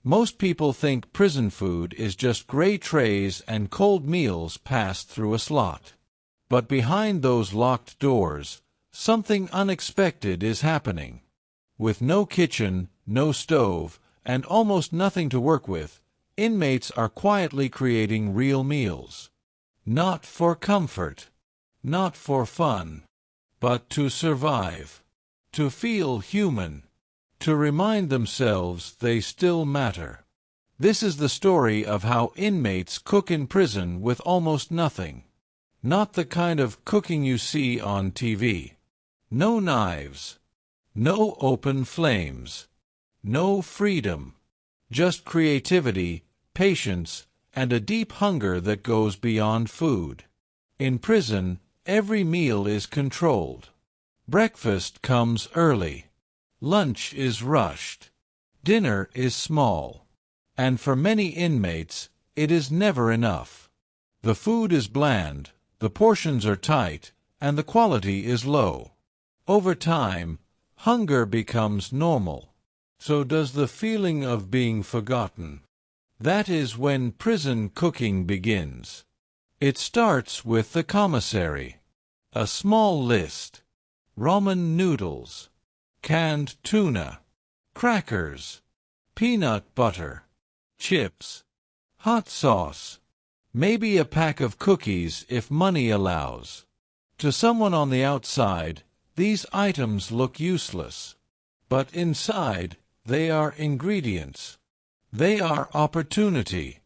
Most people think prison food is just gray trays and cold meals passed through a slot. But behind those locked doors, something unexpected is happening. With no kitchen, no stove, and almost nothing to work with, inmates are quietly creating real meals. Not for comfort, not for fun, but to survive, to feel human, to remind themselves they still matter. This is the story of how inmates cook in prison with almost nothing. Not the kind of cooking you see on TV. No knives. No open flames. No freedom. Just creativity, patience, and a deep hunger that goes beyond food. In prison, every meal is controlled. Breakfast comes early. Lunch is rushed. Dinner is small. And for many inmates, it is never enough. The food is bland, the portions are tight, and the quality is low. Over time, hunger becomes normal. So does the feeling of being forgotten. That is when prison cooking begins. It starts with the commissary. A small list. Ramen noodles. Canned tuna. Crackers. Peanut butter. Chips. Hot sauce. Maybe a pack of cookies if money allows. To someone on the outside, these items look useless. But inside, they are ingredients. They are opportunity.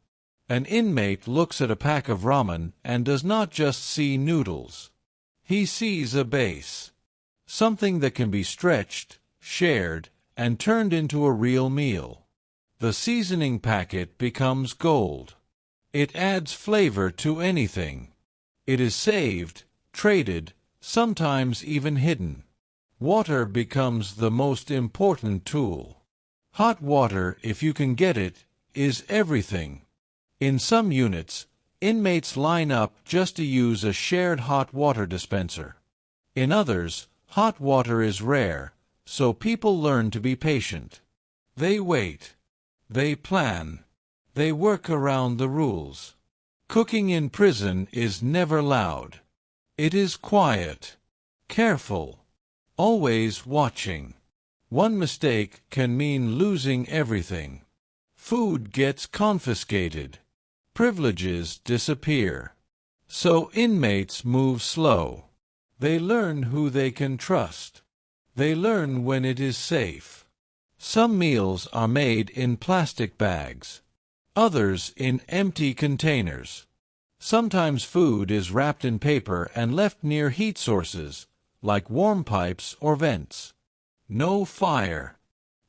An inmate looks at a pack of ramen and does not just see noodles. He sees a base. Something that can be stretched, shared, and turned into a real meal. The seasoning packet becomes gold. It adds flavor to anything. It is saved, traded, sometimes even hidden. Water becomes the most important tool. Hot water, if you can get it, is everything. In some units, inmates line up just to use a shared hot water dispenser. In others, hot water is rare, so people learn to be patient. They wait. They plan. They work around the rules. Cooking in prison is never loud. It is quiet, careful, always watching. One mistake can mean losing everything. Food gets confiscated. Privileges disappear. So inmates move slow. They learn who they can trust. They learn when it is safe. Some meals are made in plastic bags. Others in empty containers. Sometimes food is wrapped in paper and left near heat sources, like warm pipes or vents. No fire.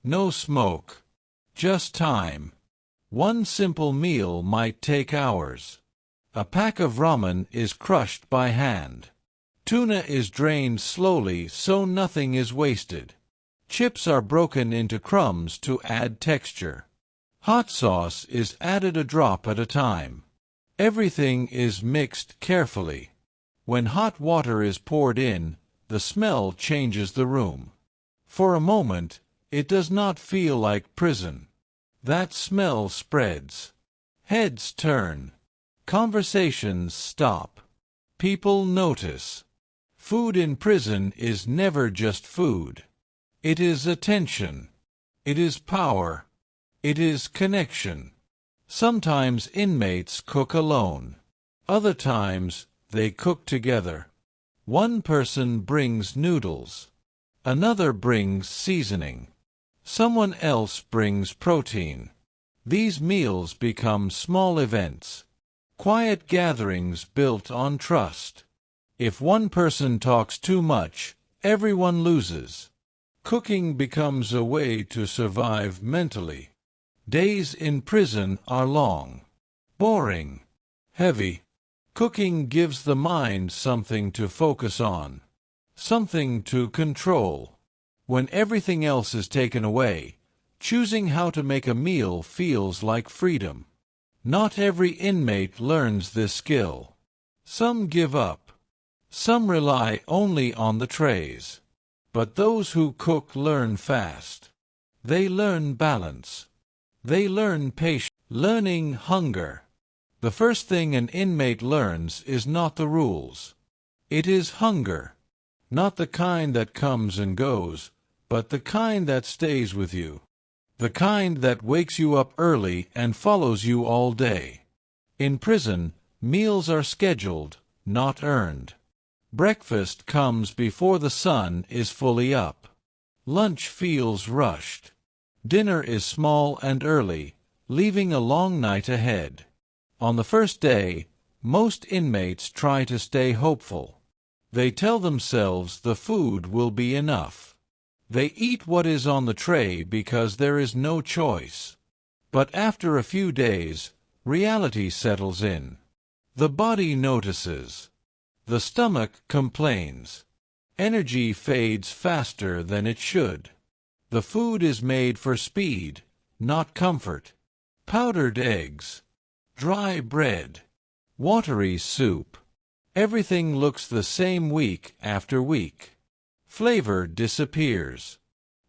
No smoke. Just time. One simple meal might take hours. A pack of ramen is crushed by hand. Tuna is drained slowly so nothing is wasted. Chips are broken into crumbs to add texture. Hot sauce is added a drop at a time. Everything is mixed carefully. When hot water is poured in, the smell changes the room. For a moment, it does not feel like prison. That smell spreads. Heads turn. Conversations stop. People notice. Food in prison is never just food. It is attention. It is power. It is connection. Sometimes inmates cook alone. Other times, they cook together. One person brings noodles. Another brings seasoning. Someone else brings protein. These meals become small events. Quiet gatherings built on trust. If one person talks too much, everyone loses. Cooking becomes a way to survive mentally. Days in prison are long, boring, heavy. Cooking gives the mind something to focus on, something to control. When everything else is taken away, choosing how to make a meal feels like freedom. Not every inmate learns this skill. Some give up. Some rely only on the trays. But those who cook learn fast. They learn balance. They learn patience. Learning hunger. The first thing an inmate learns is not the rules. It is hunger. Not the kind that comes and goes, but the kind that stays with you. The kind that wakes you up early and follows you all day. In prison, meals are scheduled, not earned. Breakfast comes before the sun is fully up. Lunch feels rushed. Dinner is small and early, leaving a long night ahead. On the first day, most inmates try to stay hopeful. They tell themselves the food will be enough. They eat what is on the tray because there is no choice. But after a few days, reality settles in. The body notices. The stomach complains. Energy fades faster than it should. The food is made for speed, not comfort. Powdered eggs, dry bread, watery soup. Everything looks the same week after week. Flavor disappears.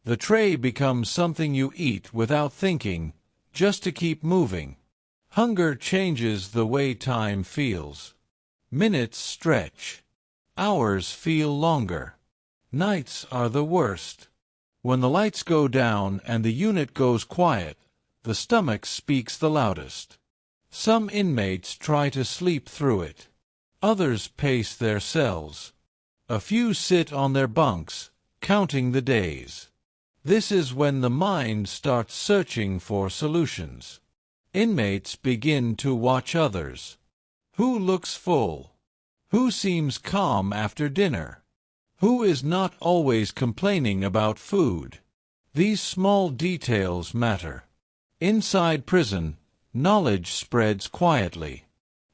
The tray becomes something you eat without thinking, just to keep moving. Hunger changes the way time feels. Minutes stretch. Hours feel longer. Nights are the worst. When the lights go down and the unit goes quiet, the stomach speaks the loudest. Some inmates try to sleep through it. Others pace their cells. A few sit on their bunks, counting the days. This is when the mind starts searching for solutions. Inmates begin to watch others. Who looks full? Who seems calm after dinner? Who is not always complaining about food? These small details matter. Inside prison, knowledge spreads quietly.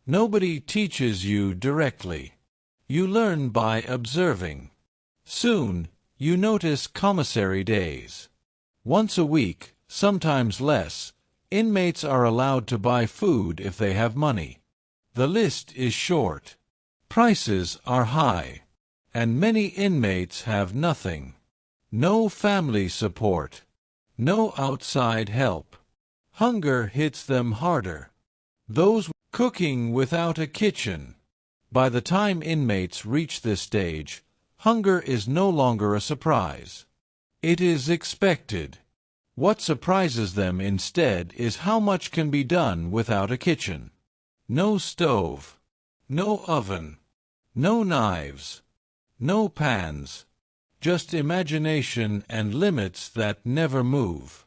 Nobody teaches you directly. You learn by observing. Soon, you notice commissary days. Once a week, sometimes less, inmates are allowed to buy food if they have money. The list is short. Prices are high. And many inmates have nothing. No family support. No outside help. Hunger hits them harder. Those cooking without a kitchen. By the time inmates reach this stage, hunger is no longer a surprise. It is expected. What surprises them instead is how much can be done without a kitchen. No stove. No oven. No knives. No pans. Just imagination and limits that never move.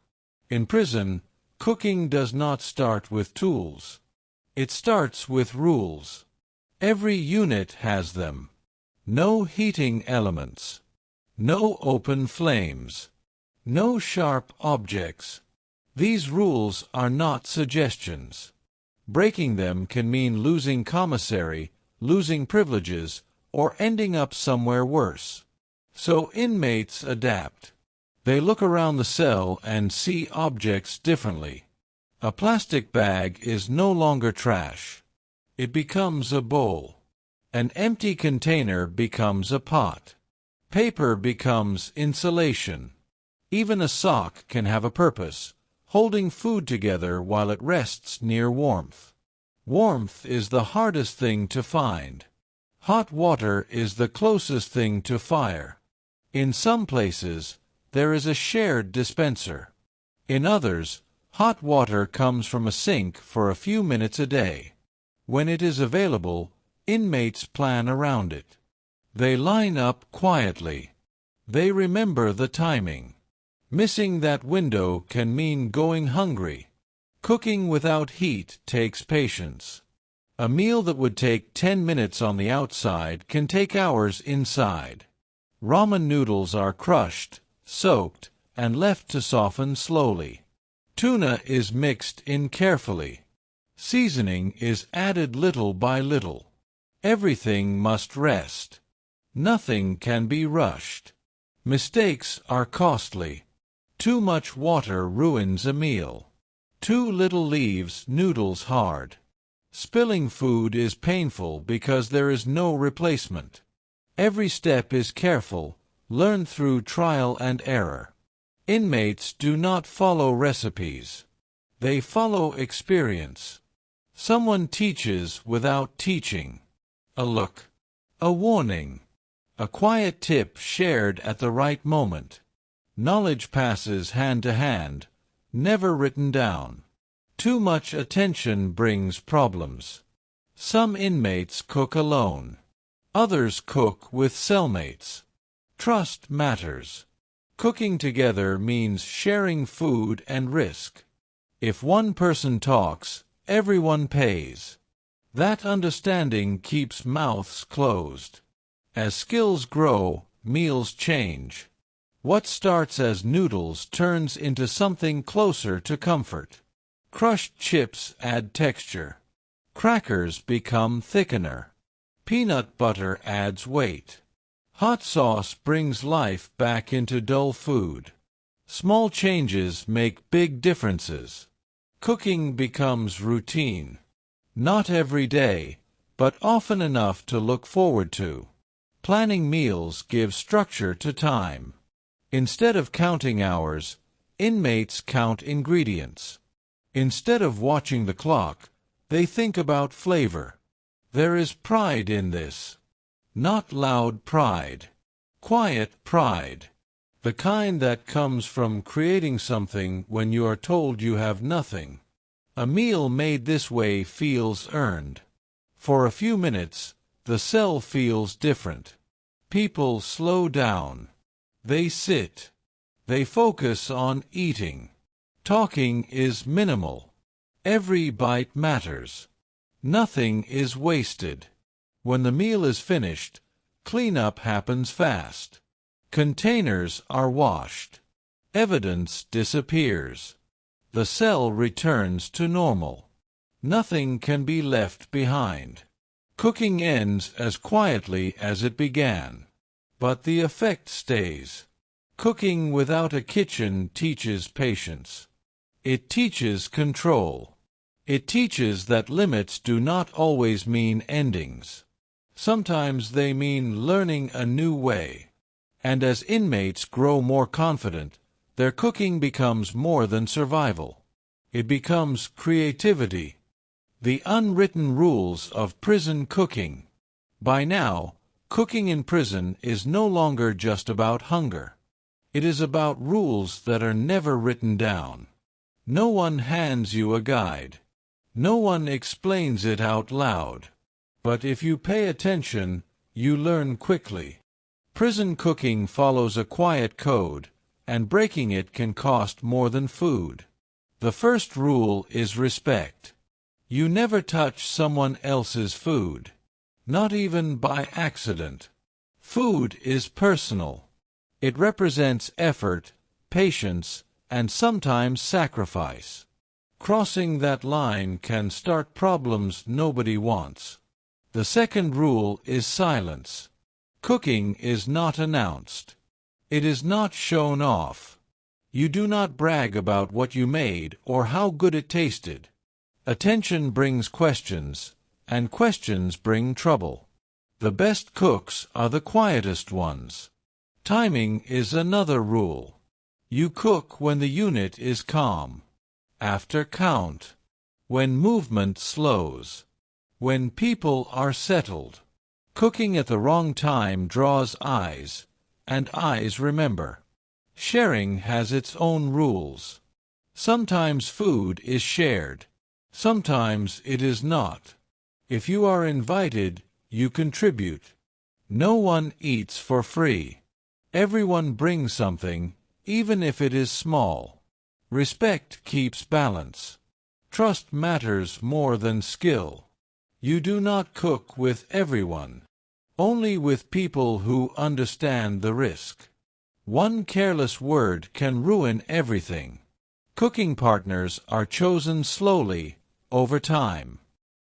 In prison, cooking does not start with tools. It starts with rules. Every unit has them. No heating elements. No open flames. No sharp objects. These rules are not suggestions. Breaking them can mean losing commissary, losing privileges, or ending up somewhere worse. So inmates adapt. They look around the cell and see objects differently. A plastic bag is no longer trash. It becomes a bowl. An empty container becomes a pot. Paper becomes insulation. Even a sock can have a purpose, holding food together while it rests near warmth. Warmth is the hardest thing to find. Hot water is the closest thing to fire. In some places, there is a shared dispenser. In others, hot water comes from a sink for a few minutes a day. When it is available, inmates plan around it. They line up quietly. They remember the timing. Missing that window can mean going hungry. Cooking without heat takes patience. A meal that would take 10 minutes on the outside can take hours inside. Ramen noodles are crushed, soaked, and left to soften slowly. Tuna is mixed in carefully. Seasoning is added little by little. Everything must rest. Nothing can be rushed. Mistakes are costly. Too much water ruins a meal. Too little leaves noodles hard. Spilling food is painful because there is no replacement. Every step is careful, learned through trial and error. Inmates do not follow recipes. They follow experience. Someone teaches without teaching. A look, a warning, a quiet tip shared at the right moment. Knowledge passes hand to hand, never written down. Too much attention brings problems. Some inmates cook alone. Others cook with cellmates. Trust matters. Cooking together means sharing food and risk. If one person talks, everyone pays. That understanding keeps mouths closed. As skills grow, meals change. What starts as noodles turns into something closer to comfort. Crushed chips add texture. Crackers become thickener. Peanut butter adds weight. Hot sauce brings life back into dull food. Small changes make big differences. Cooking becomes routine. Not every day, but often enough to look forward to. Planning meals gives structure to time. Instead of counting hours, inmates count ingredients. Instead of watching the clock, they think about flavor. There is pride in this. Not loud pride. Quiet pride. The kind that comes from creating something when you are told you have nothing. A meal made this way feels earned. For a few minutes, the cell feels different. People slow down. They sit. They focus on eating. Talking is minimal. Every bite matters. Nothing is wasted. When the meal is finished, cleanup happens fast. Containers are washed. Evidence disappears. The cell returns to normal. Nothing can be left behind. Cooking ends as quietly as it began. But the effect stays. Cooking without a kitchen teaches patience. It teaches control. It teaches that limits do not always mean endings. Sometimes they mean learning a new way. And as inmates grow more confident, their cooking becomes more than survival. It becomes creativity. The unwritten rules of prison cooking. By now, cooking in prison is no longer just about hunger. It is about rules that are never written down. No one hands you a guide. No one explains it out loud. But if you pay attention, you learn quickly. Prison cooking follows a quiet code, and breaking it can cost more than food. The first rule is respect. You never touch someone else's food. Not even by accident. Food is personal. It represents effort, patience, and sometimes sacrifice. Crossing that line can start problems nobody wants. The second rule is silence. Cooking is not announced. It is not shown off. You do not brag about what you made or how good it tasted. Attention brings questions, and questions bring trouble. The best cooks are the quietest ones. Timing is another rule. You cook when the unit is calm. After count. When movement slows. When people are settled. Cooking at the wrong time draws eyes, and eyes remember. Sharing has its own rules. Sometimes food is shared. Sometimes it is not. If you are invited, you contribute. No one eats for free. Everyone brings something, even if it is small. Respect keeps balance. Trust matters more than skill. You do not cook with everyone. Only with people who understand the risk. One careless word can ruin everything. Cooking partners are chosen slowly, over time.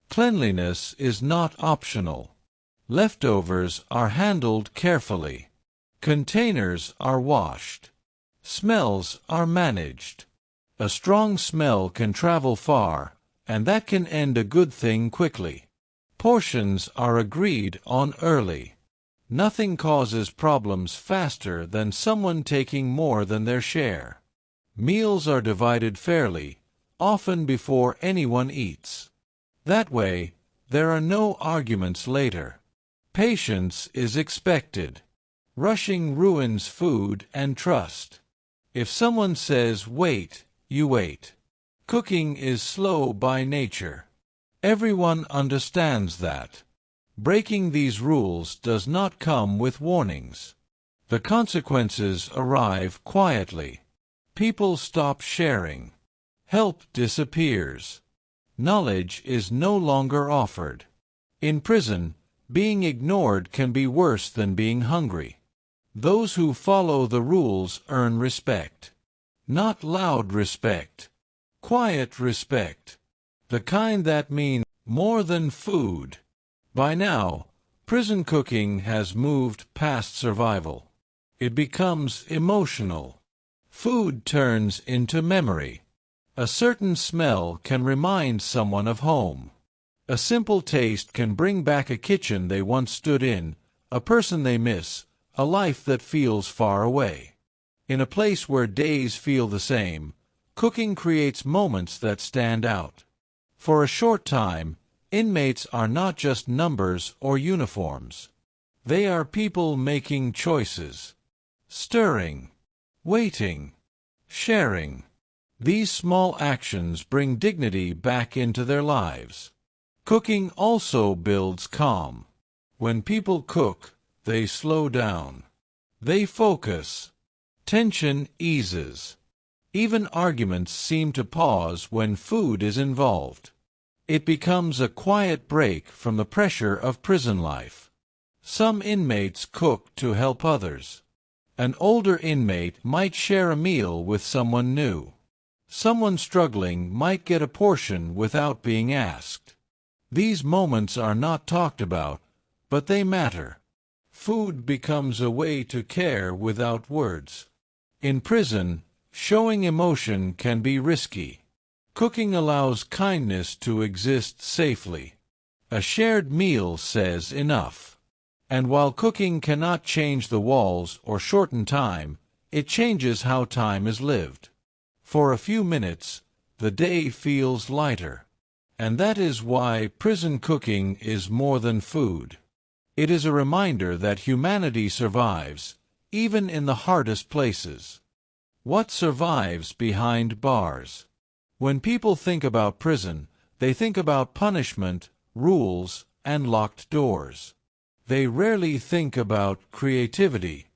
Cleanliness is not optional. Leftovers are handled carefully. Containers are washed. Smells are managed. A strong smell can travel far, and that can end a good thing quickly. Portions are agreed on early. Nothing causes problems faster than someone taking more than their share. Meals are divided fairly, often before anyone eats. That way, there are no arguments later. Patience is expected. Rushing ruins food and trust. If someone says wait, you wait. Cooking is slow by nature. Everyone understands that. Breaking these rules does not come with warnings. The consequences arrive quietly. People stop sharing. Help disappears. Knowledge is no longer offered. In prison, being ignored can be worse than being hungry. Those who follow the rules earn respect. Not loud respect. Quiet respect. The kind that means more than food. By now, prison cooking has moved past survival. It becomes emotional. Food turns into memory. A certain smell can remind someone of home. A simple taste can bring back a kitchen they once stood in, a person they miss, a life that feels far away. In a place where days feel the same, cooking creates moments that stand out. For a short time, inmates are not just numbers or uniforms. They are people making choices. Stirring. Waiting. Sharing. These small actions bring dignity back into their lives. Cooking also builds calm. When people cook, they slow down. They focus. Tension eases. Even arguments seem to pause when food is involved. It becomes a quiet break from the pressure of prison life. Some inmates cook to help others. An older inmate might share a meal with someone new. Someone struggling might get a portion without being asked. These moments are not talked about, but they matter. Food becomes a way to care without words. In prison, showing emotion can be risky. Cooking allows kindness to exist safely. A shared meal says enough. And while cooking cannot change the walls or shorten time, it changes how time is lived. For a few minutes, the day feels lighter. And that is why prison cooking is more than food. It is a reminder that humanity survives, even in the hardest places. What survives behind bars? When people think about prison, they think about punishment, rules, and locked doors. They rarely think about creativity.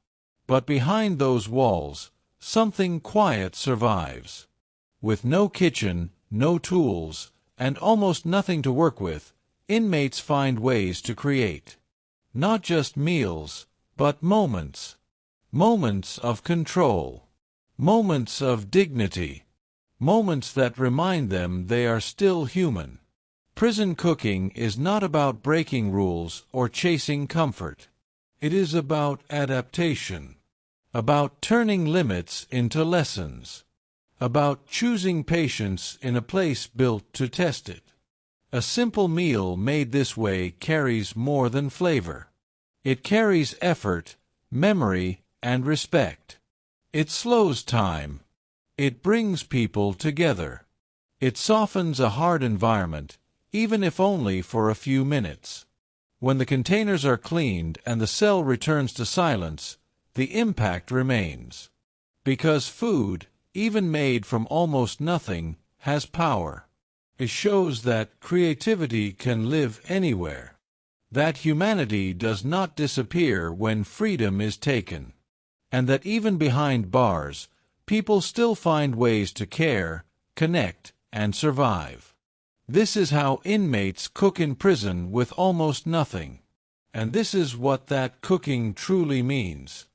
But behind those walls, something quiet survives. With no kitchen, no tools, and almost nothing to work with, inmates find ways to create. Not just meals, but moments. Moments of control. Moments of dignity. Moments that remind them they are still human. Prison cooking is not about breaking rules or chasing comfort. It is about adaptation. About turning limits into lessons. About choosing patience in a place built to test it. A simple meal made this way carries more than flavor. It carries effort, memory, and respect. It slows time. It brings people together. It softens a hard environment, even if only for a few minutes. When the containers are cleaned and the cell returns to silence, the impact remains. Because food, even made from almost nothing, has power. It shows that creativity can live anywhere. That humanity does not disappear when freedom is taken. And that even behind bars, people still find ways to care, connect, and survive. This is how inmates cook in prison with almost nothing. And this is what that cooking truly means.